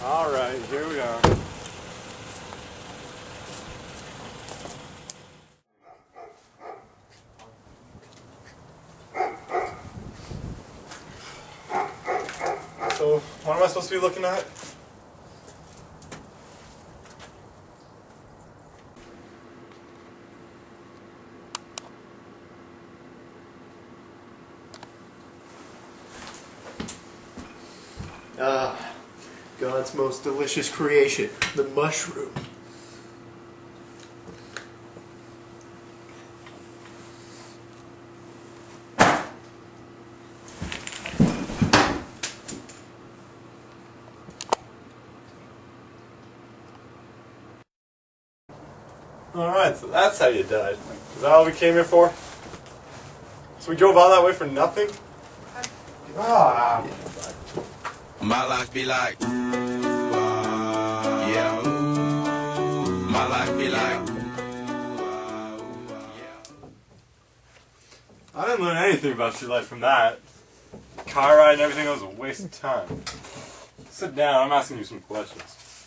Alright, here we are. So, what am I supposed to be looking at? God's most delicious creation, the mushroom. Alright, so that's how you died. Is that all we came here for? So we drove all that way for nothing? Ah! My life be like, yeah. My life be like, I didn't learn anything about your life from that. Car ride and everything was a waste of time. Sit down, I'm asking you some questions.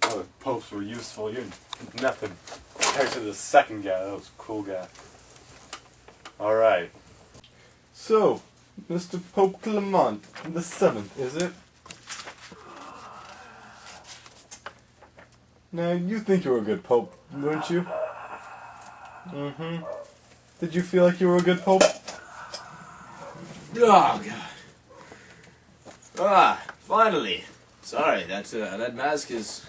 Oh, the popes were useful, you're nothing compared to the second guy, that was a cool guy. Alright. So, Mr. Pope Clement the Seventh, is it? Now, you think you were a good pope, weren't you? Mm-hmm. Did you feel like you were a good pope? Oh, God. Ah, finally. Sorry, that mask is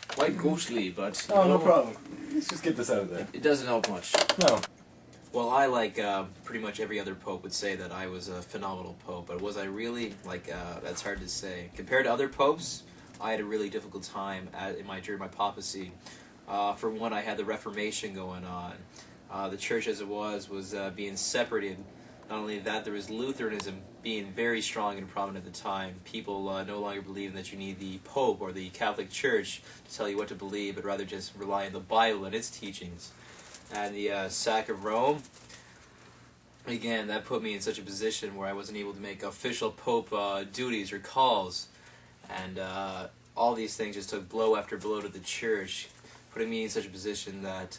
quite ghostly, but... Oh, no problem. Let's just get this out of there. It doesn't help much. No. Well, I, like pretty much every other pope, would say that I was a phenomenal pope, but was I really? That's hard to say. Compared to other popes, I had a really difficult time during my papacy. For one, I had the Reformation going on. The church as it was being separated. Not only that, there was Lutheranism being very strong and prominent at the time. People no longer believing that you need the Pope or the Catholic Church to tell you what to believe, but rather just rely on the Bible and its teachings. And the sack of Rome, again, that put me in such a position where I wasn't able to make official Pope duties or calls. And all these things just took blow after blow to the church, putting me in such a position that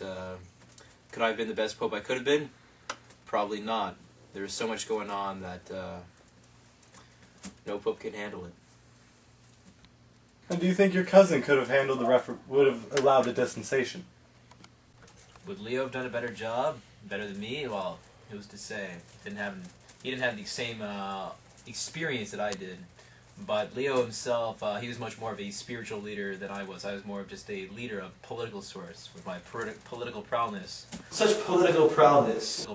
could I have been the best Pope I could have been? Probably not. There was so much going on that no Pope can handle it. And do you think your cousin could have handled would have allowed the dispensation? Would Leo have done a better job? Better than me? Well, who's to say? He didn't have the same experience that I did. But Leo himself, he was much more of a spiritual leader than I was. I was more of just a leader of political sorts, with my political prowess. Such political prowess.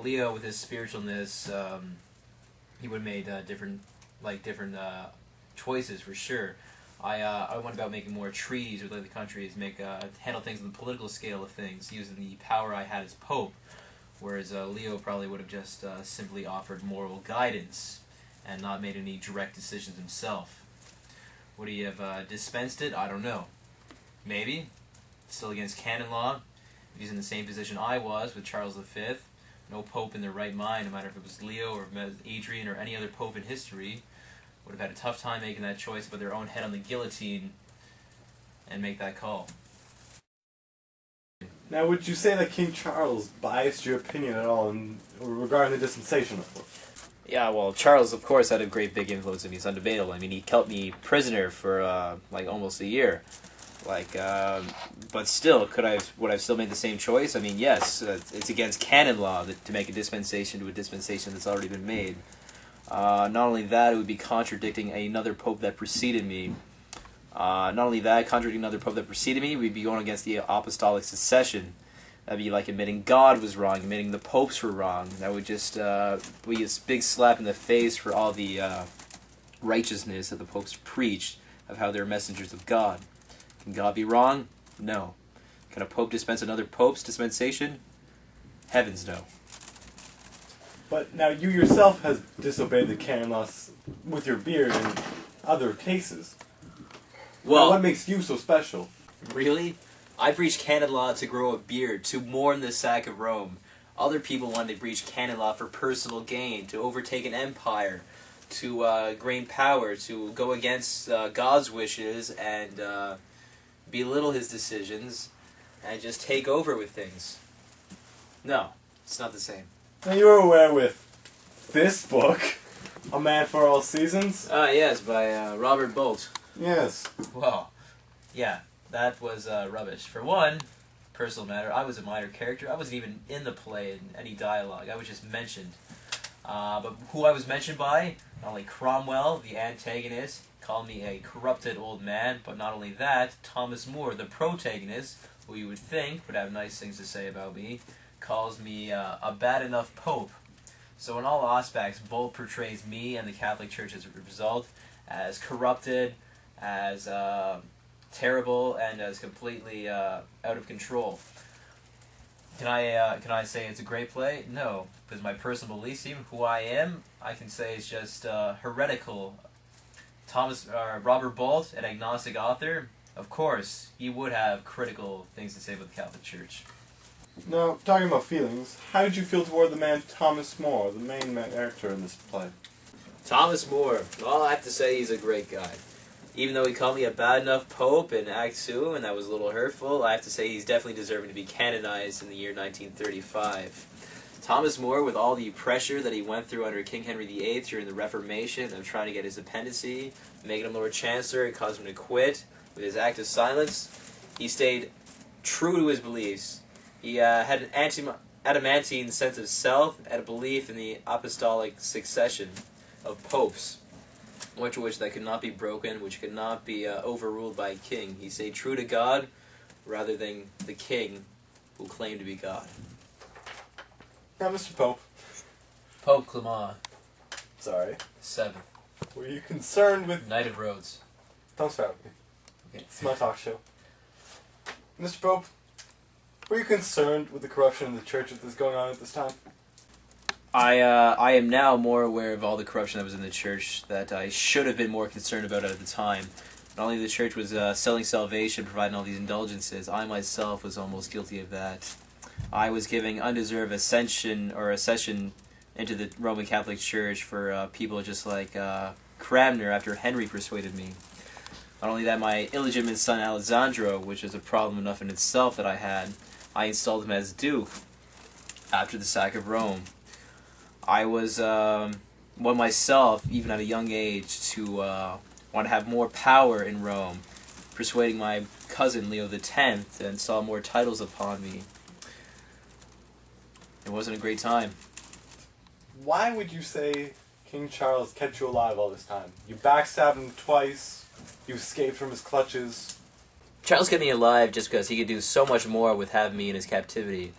Leo, with his spiritualness, he would have made different choices for sure. I went about making more treaties with other countries, handle things on the political scale of things, using the power I had as Pope, whereas Leo probably would have just simply offered moral guidance and not made any direct decisions himself. Would he have dispensed it? I don't know. Maybe. Still against canon law. If he's in the same position I was with Charles V, no Pope in their right mind, no matter if it was Leo or Adrian or any other Pope in history, would have had a tough time making that choice to put their own head on the guillotine and make that call. Now, would you say that King Charles biased your opinion at all regarding the dispensation of it? Yeah, well, Charles, of course, had a great big influence on me. It's undebatable. I mean, he kept me prisoner for, almost a year. But still, would I have still made the same choice? I mean, yes, it's against canon law to make a dispensation to a dispensation that's already been made. Not only that, it would be contradicting another pope that preceded me. We'd be going against the apostolic succession. That'd be like admitting God was wrong, admitting the popes were wrong. That would just be a big slap in the face for all the righteousness that the popes preached of how they're messengers of God. Can God be wrong? No. Can a pope dispense another pope's dispensation? Heavens no. But now you yourself has disobeyed the canon laws with your beard in other cases. Well, now, what makes you so special? Really? I breached canon law to grow a beard, to mourn the sack of Rome. Other people wanted to breach canon law for personal gain, to overtake an empire, to gain power, to go against God's wishes and belittle his decisions and just take over with things. No, it's not the same. Now you were aware with this book, A Man for All Seasons? Yes, by Robert Bolt. Yes. Well, yeah, that was rubbish. For one, personal matter, I was a minor character. I wasn't even in the play in any dialogue. I was just mentioned. But who I was mentioned by, not only Cromwell, the antagonist, called me a corrupted old man, but not only that, Thomas More, the protagonist, who you would think would have nice things to say about me, calls me a bad enough pope. So in all aspects, Bolt portrays me and the Catholic Church as a result as corrupted, as terrible, and as completely out of control. Can I say it's a great play? No, because my personal beliefs, even who I am, I can say is just heretical. Robert Bolt, an agnostic author, of course, he would have critical things to say about the Catholic Church. Now, talking about feelings, how did you feel toward the man Thomas More, the main character in this play? Thomas More, well, I have to say he's a great guy. Even though he called me a bad enough pope in Act 2, and that was a little hurtful, I have to say he's definitely deserving to be canonized in the year 1935. Thomas More, with all the pressure that he went through under King Henry VIII during the Reformation of trying to get his dependency, making him Lord Chancellor and causing him to quit, with his act of silence, he stayed true to his beliefs. He had an adamantine sense of self and a belief in the apostolic succession of popes, which that could not be broken, which could not be overruled by a king. He stayed true to God rather than the king who claimed to be God. Now, Mr. Pope. Pope Clement, Sorry. 7th, Were you concerned with... Knight of Rhodes. Don't start with me. Okay. It's my talk show. Mr. Pope, were you concerned with the corruption in the church that is going on at this time? I am now more aware of all the corruption that was in the church that I should have been more concerned about at the time. Not only the church was selling salvation, providing all these indulgences, I myself was almost guilty of that. I was giving undeserved accession into the Roman Catholic Church for people just like Cranmer after Henry persuaded me. Not only that, my illegitimate son Alessandro, which is a problem enough in itself that I installed him as Duke after the sack of Rome. I was one myself, even at a young age, to want to have more power in Rome, persuading my cousin Leo X and saw more titles upon me. It wasn't a great time. Why would you say King Charles kept you alive all this time? You backstabbed him twice, you escaped from his clutches. Charles kept me alive just because he could do so much more with having me in his captivity.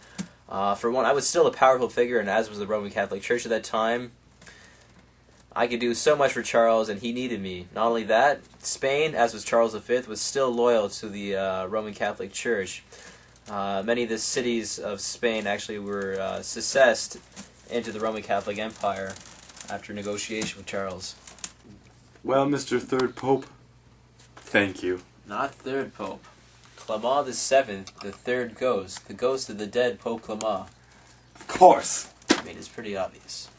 For one, I was still a powerful figure, and as was the Roman Catholic Church at that time, I could do so much for Charles, and he needed me. Not only that, Spain, as was Charles V, was still loyal to the Roman Catholic Church. Many of the cities of Spain actually were secessed into the Roman Catholic Empire after negotiation with Charles. Well, Mr. Third Pope, thank you. Not third Pope. Clement VII, the third ghost. The ghost of the dead Pope Clement. Of course. I mean, it's pretty obvious.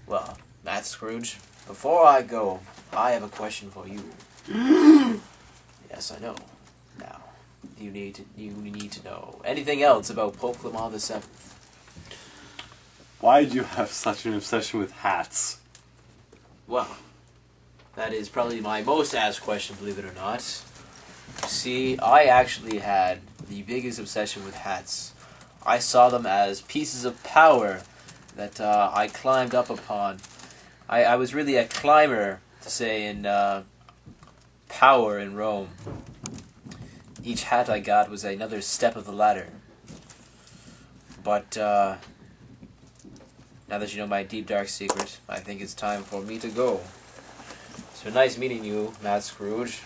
Well, Matt Scrooge, before I go, I have a question for you. Yes, I know. Now, you need to know anything else about Pope Clement VII? Why did you have such an obsession with hats? Well, that is probably my most asked question, believe it or not. You see, I actually had the biggest obsession with hats. I saw them as pieces of power that I climbed up upon. I was really a climber, to say, in power in Rome. Each hat I got was another step of the ladder. But now that you know my deep dark secret, I think it's time for me to go. So nice meeting you, Matt Scrooge.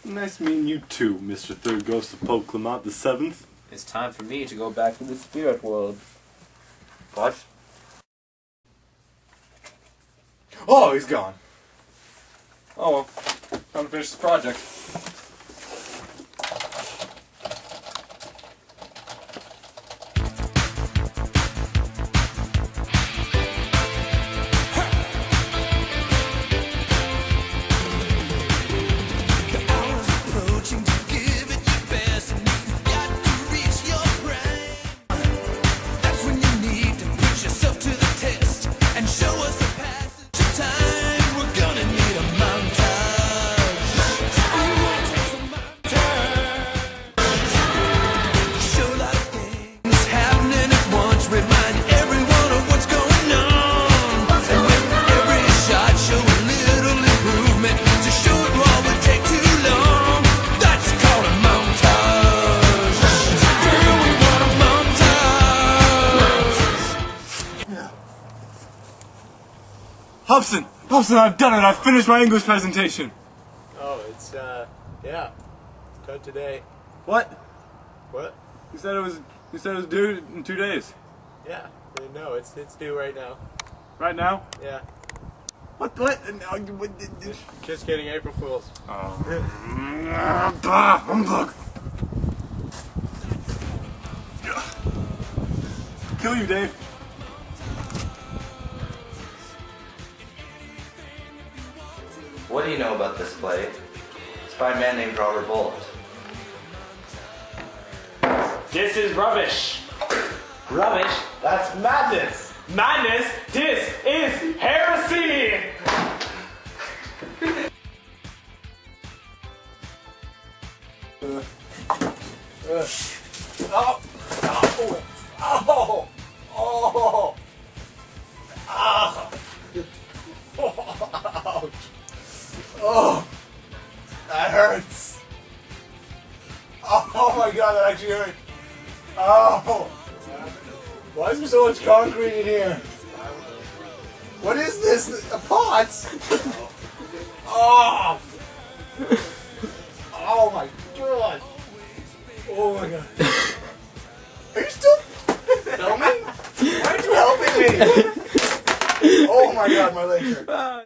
Nice meeting you too, Mr. Third Ghost of Pope Clement VII. It's time for me to go back to the spirit world. What? Oh, he's gone. Oh well, time to finish this project. Hobson! Hobson, I've done it! I've finished my English presentation! Oh, it's, yeah. It's done today. What? What? You said it was due in 2 days. Yeah. No, it's due right now. Right now? Yeah. What? Just kidding, April Fools. Humbug! Kill you, Dave. What do you know about this play? It's by a man named Robert Bullitt. This is rubbish. Rubbish? That's madness. Madness. This is heresy. That hurts. Oh my god, that actually hurt. Oh. Why is there so much concrete in here? What is this? A pot? Oh. Oh my god. Oh my god. Are you still filming? Why aren't you helping me? Oh my god, my leg hurt.